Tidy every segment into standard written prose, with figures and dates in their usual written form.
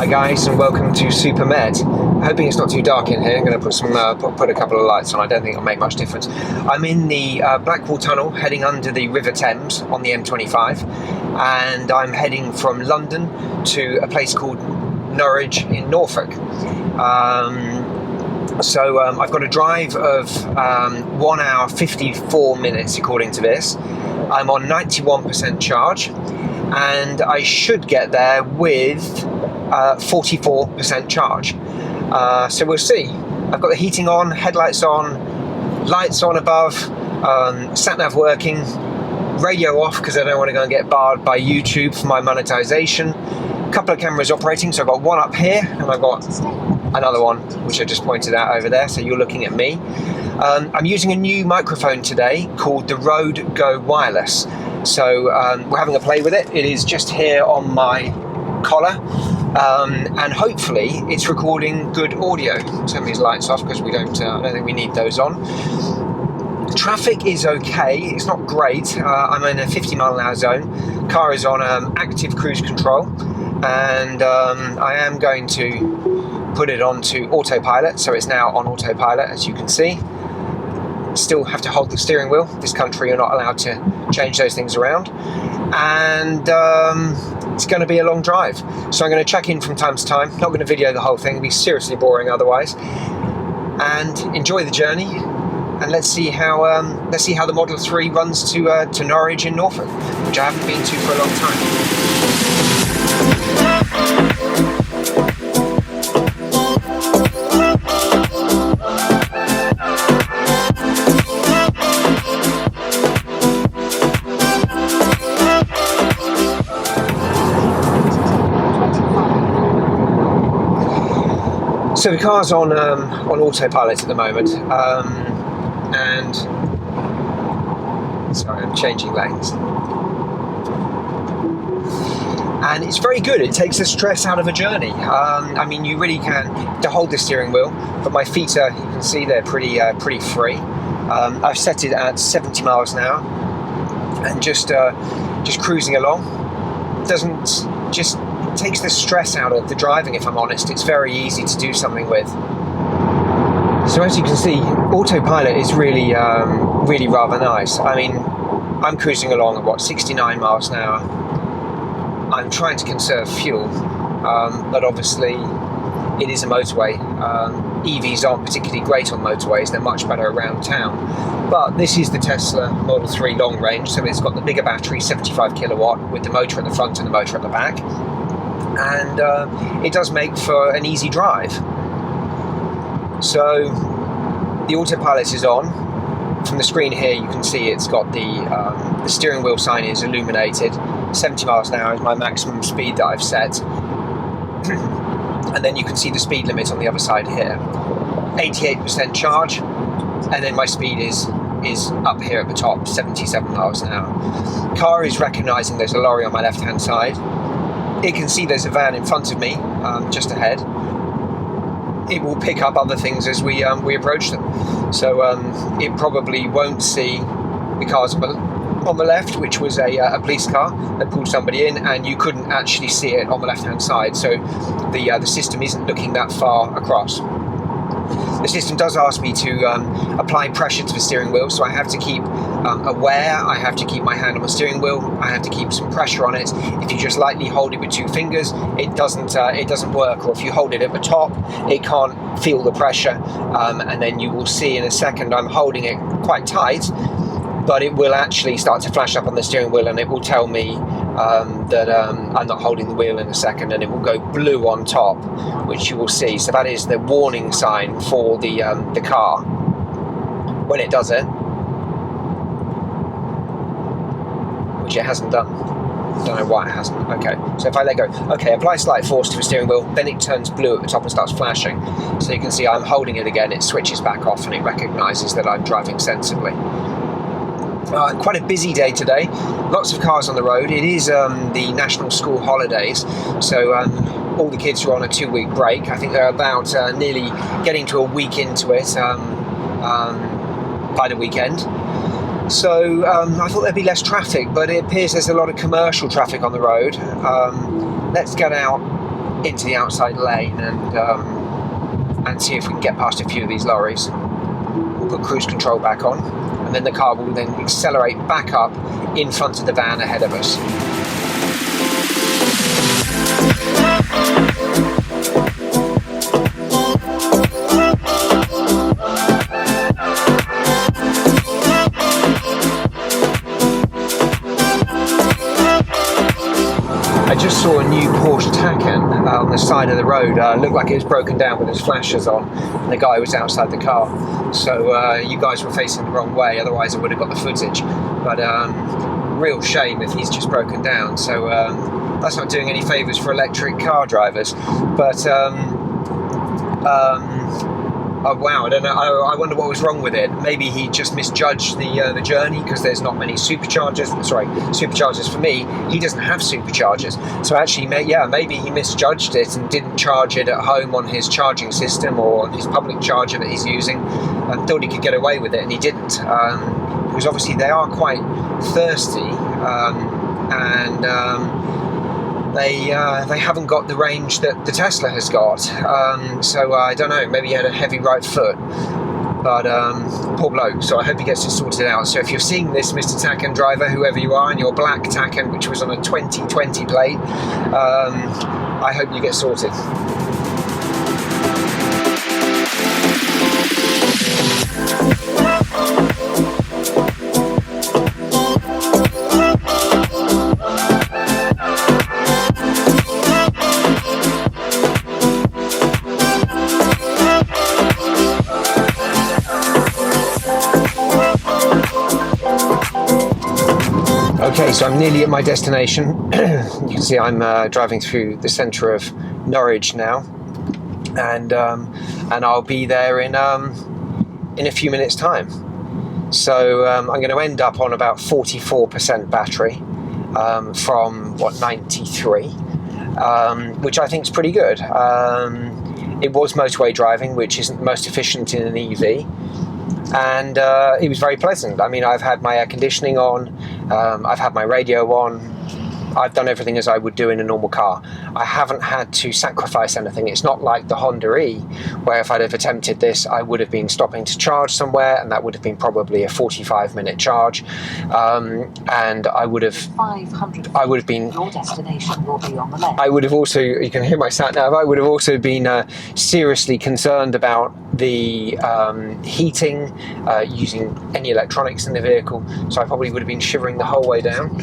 Guys, and welcome to Super Med. Hoping it's not too dark in here. I'm going to put some put a couple of lights on. I don't think it'll make much difference. I'm in the Blackwall Tunnel, heading under the River Thames on the M25, and I'm heading from London to a place called Norwich in Norfolk. So I've got a drive of 1 hour 54 minutes according to this. I'm on 91% charge, and I should get there with 44% charge. So we'll see. I've got the heating on, headlights on, lights on above, sat-nav working, radio off because I don't want to go and get barred by YouTube for my monetization. A couple of cameras operating, so I've got one up here and I've got another one which I just pointed out over there, so you're looking at me. I'm using a new microphone today called the Rode Go Wireless. So we're having a play with it. It is just here on my collar. And hopefully it's recording good audio. Turn these lights off because I don't think we need those on. Traffic is okay, it's not great. I'm in a 50-mile-an-hour zone. Car is on active cruise control, and I am going to put it onto autopilot, so it's now on autopilot, as you can see. Still have to hold the steering wheel. This country, you're not allowed to change those things around, and it's going to be a long drive, so I'm going to check in from time to time. Not going to video the whole thing, it'll be seriously boring otherwise, and enjoy the journey. And let's see how the Model 3 runs to Norwich in Norfolk, which I haven't been to for a long time. So the car's on autopilot at the moment, and sorry, I'm changing lanes. And it's very good. It takes the stress out of a journey. I mean, you really can to hold the steering wheel, but my feet are, you can see they're pretty free. I've set it at 70 miles an hour, and just cruising along. Takes the stress out of the driving, if I'm honest. It's very easy to do something with. So as you can see, autopilot is really rather nice. I mean, I'm cruising along at 69 miles an hour. I'm trying to conserve fuel, but obviously it is a motorway. EVs aren't particularly great on motorways, they're much better around town. But this is the Tesla Model 3 long range, so it's got the bigger battery, 75 kilowatt, with the motor at the front and the motor at the back. And it does make for an easy drive. So the autopilot is on. From the screen here you can see it's got the steering wheel sign is illuminated. 70 miles an hour is my maximum speed that I've set. And then you can see the speed limit on the other side here. 88% charge, and then my speed is up here at the top, 77 miles an hour. Car is recognising there's a lorry on my left hand side. It can see there's a van in front of me, just ahead. It will pick up other things as we approach them. So it probably won't see the cars on the left, which was a police car that pulled somebody in, and you couldn't actually see it on the left hand side. So the system isn't looking that far across. The system does ask me to apply pressure to the steering wheel, so I have to keep aware, I have to keep my hand on the steering wheel, I have to keep some pressure on it. If you just lightly hold it with two fingers, it doesn't work, or if you hold it at the top, it can't feel the pressure, and then you will see in a second I'm holding it quite tight, but it will actually start to flash up on the steering wheel, and it will tell me that I'm not holding the wheel in a second, and it will go blue on top, which you will see. So that is the warning sign for the car when it does it, which it hasn't done. Don't know why it hasn't. Okay, so if I let go, okay, apply slight force to the steering wheel, then it turns blue at the top and starts flashing. So you can see I'm holding it again, it switches back off and it recognises that I'm driving sensibly. Quite a busy day today, lots of cars on the road. It is the national school holidays, so all the kids are on a 2-week break. I think they're about nearly getting to a week into it by the weekend. So I thought there'd be less traffic, but it appears there's a lot of commercial traffic on the road. Let's get out into the outside lane and see if we can get past a few of these lorries. We'll put cruise control back on, and then the car will then accelerate back up in front of the van ahead of us. I just saw a new Porsche Taycan on the side of the road. Looked like it was broken down with its flashers on, and the guy was outside the car. So you guys were facing the wrong way, otherwise I would have got the footage. But real shame if he's just broken down. So that's not doing any favours for electric car drivers. But oh wow, I don't know. I wonder what was wrong with it. Maybe he just misjudged the journey, because there's not many superchargers. Sorry, superchargers for me. He doesn't have superchargers, so actually, maybe he misjudged it and didn't charge it at home on his charging system or on his public charger that he's using, and thought he could get away with it, and he didn't. Because obviously they are quite thirsty, and they haven't got the range that the Tesla has got. So I don't know, maybe he had a heavy right foot, but poor bloke. So I hope he gets it sorted out. So if you're seeing this, Mr. Taycan driver, whoever you are, and your black Taycan, which was on a 2020 plate, I hope you get sorted. Okay, so I'm nearly at my destination. You can see I'm driving through the centre of Norwich now, and I'll be there in a few minutes' time. So I'm going to end up on about 44% battery from 93, which I think is pretty good. It was motorway driving, which isn't the most efficient in an EV. And it was very pleasant. I mean, I've had my air conditioning on, I've had my radio on, I've done everything as I would do in a normal car. I haven't had to sacrifice anything. It's not like the Honda E, where if I'd have attempted this, I would have been stopping to charge somewhere, and that would have been probably a 45-minute charge. And I would have been. Your destination will be on the left. I would have also, you can hear my sat nav. I would have also been seriously concerned about the heating, using any electronics in the vehicle. So I probably would have been shivering the whole way down.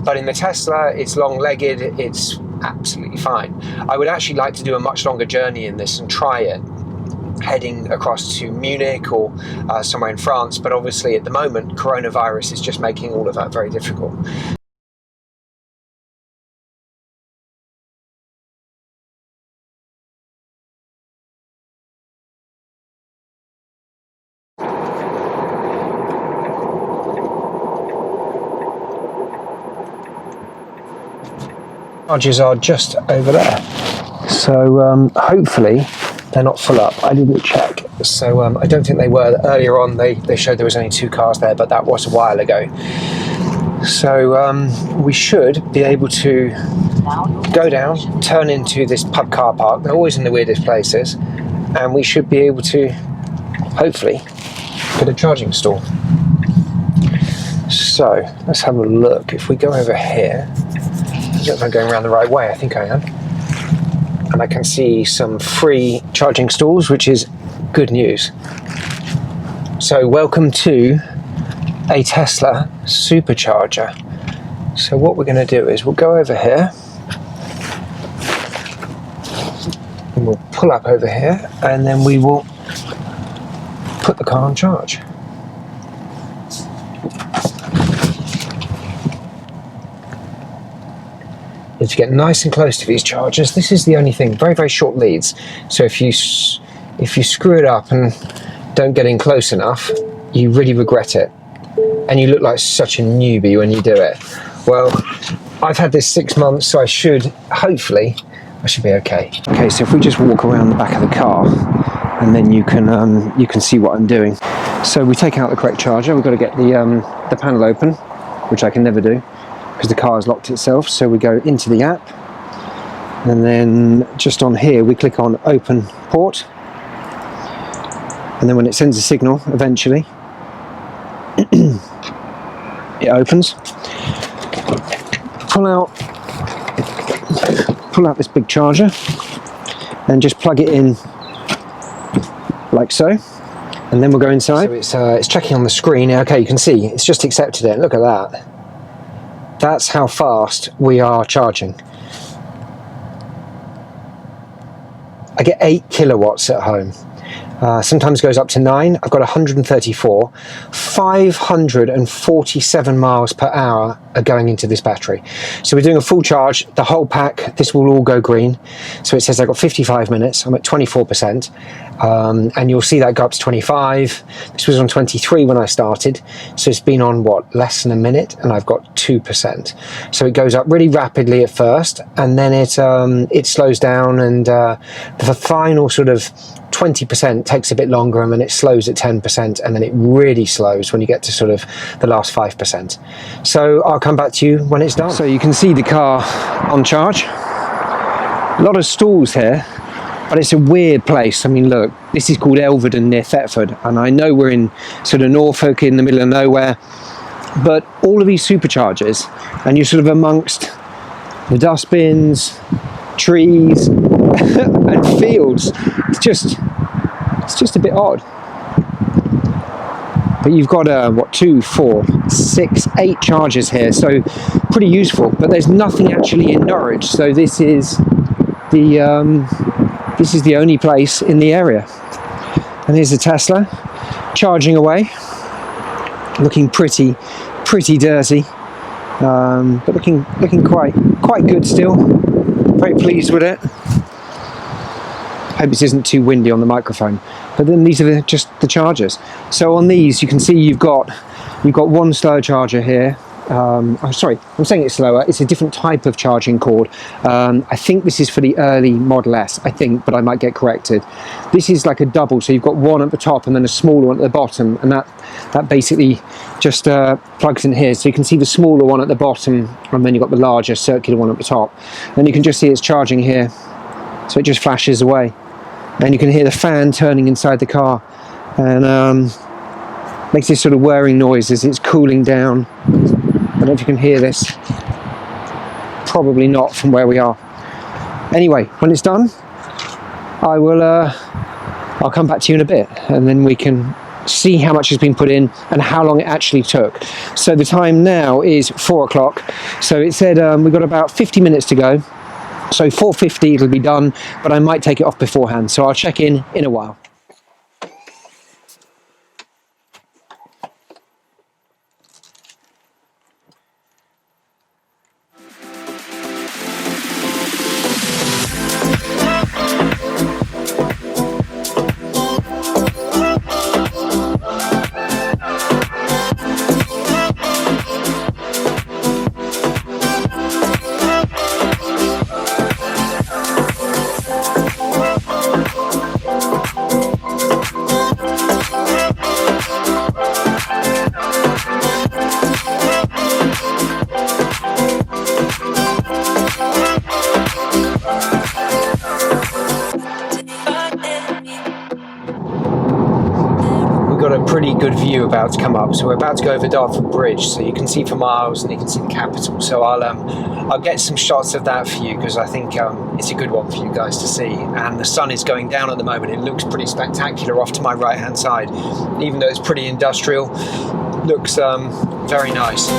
But in the Tesla, it's long-legged, it's absolutely fine. I would actually like to do a much longer journey in this and try it, heading across to Munich or somewhere in France, but obviously at the moment, coronavirus is just making all of that very difficult. Charges are just over there, so hopefully they're not full up. I didn't check, so I don't think they were. Earlier on they showed there was only 2 cars there, but that was a while ago. So we should be able to go down, turn into this pub car park. They're always in the weirdest places, and we should be able to hopefully get a charging stall. So let's have a look. If we go over here, I don't know if I'm going around the right way. I think I am. And I can see some free charging stalls, which is good news. So welcome to a Tesla Supercharger. So what we're going to do is we'll go over here and we'll pull up over here, and then we will put the car on charge. is to get nice and close to these chargers. This is the only thing, very, very short leads. So if you screw it up and don't get in close enough, you really regret it. And you look like such a newbie when you do it. Well, I've had this 6 months, so hopefully, I should be okay. Okay, so if we just walk around the back of the car, and then you can see what I'm doing. So we take out the correct charger. We've got to get the panel open, which I can never do because the car has locked itself. So we go into the app, and then just on here we click on open port, and then when it sends a signal, eventually it opens. Pull out this big charger and just plug it in like so, and then we'll go inside. So it's checking on the screen. Okay, you can see it's just accepted it. Look at that. That's how fast we are charging. I get 8 kilowatts at home. Sometimes goes up to 9. I've got 134. 547 miles per hour are going into this battery. So we're doing a full charge, the whole pack. This will all go green. So it says I've got 55 minutes. I'm at 24%. And you'll see that go up to 25. This was on 23 when I started. So it's been on, what, less than a minute, and I've got 2%. So it goes up really rapidly at first, and then it slows down, and the final sort of 20% takes a bit longer, and then it slows at 10%, and then it really slows when you get to sort of the last 5%. So I'll come back to you when it's done. So you can see the car on charge. A lot of stalls here, but it's a weird place. I mean, look, this is called Elvedon near Thetford, and I know we're in sort of Norfolk in the middle of nowhere, but all of these superchargers, and you're sort of amongst the dustbins, trees and fields. It's just a bit odd. But you've got 2, 4, 6, 8 chargers here, so pretty useful. But there's nothing actually in Norwich, so this is the only place in the area. And here's a Tesla charging away, looking pretty dirty, but looking quite good still. Very pleased with it. Hope this isn't too windy on the microphone. But then these are just the chargers. So on these, you can see you've got one slower charger here. Sorry, I'm saying it's slower. It's a different type of charging cord. I think this is for the early Model S, I think, but I might get corrected. This is like a double, so you've got one at the top and then a smaller one at the bottom, and that basically just plugs in here. So you can see the smaller one at the bottom, and then you've got the larger circular one at the top. And you can just see it's charging here, so it just flashes away. And you can hear the fan turning inside the car, and makes this sort of whirring noise as it's cooling down. I don't know if you can hear this. Probably not from where we are. Anyway, when it's done, I'll come back to you in a bit, and then we can see how much has been put in and how long it actually took. So the time now is 4 o'clock. So it said we've got about 50 minutes to go. So 4:50 it'll be done, but I might take it off beforehand. So I'll check in a while. Got a pretty good view about to come up, so we're about to go over Thetford Bridge, so you can see for miles and you can see the capital. So I'll get some shots of that for you, because I think it's a good one for you guys to see. And the sun is going down at the moment. It looks pretty spectacular off to my right hand side, even though it's pretty industrial. Looks very nice.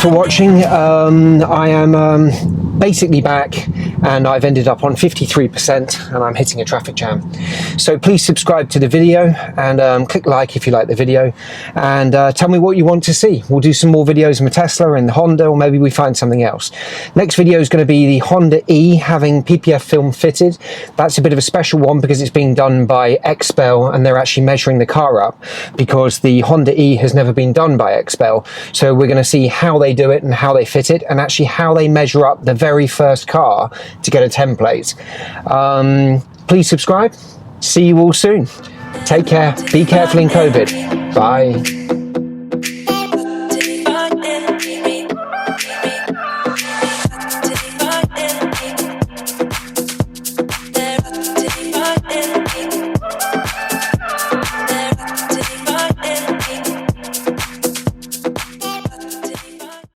for watching. I am basically back, and I've ended up on 53%, and I'm hitting a traffic jam. So please subscribe to the video, and click like if you like the video, and tell me what you want to see. We'll do some more videos on the Tesla and the Honda, or maybe we find something else. Next video is going to be the Honda E having PPF film fitted. That's a bit of a special one because it's being done by XPEL, and they're actually measuring the car up because the Honda E has never been done by XPEL. So we're going to see how they do it and how they fit it, and actually how they measure up the very first car to get a template. Please subscribe. See you all soon. Take care. Be careful in COVID. Bye.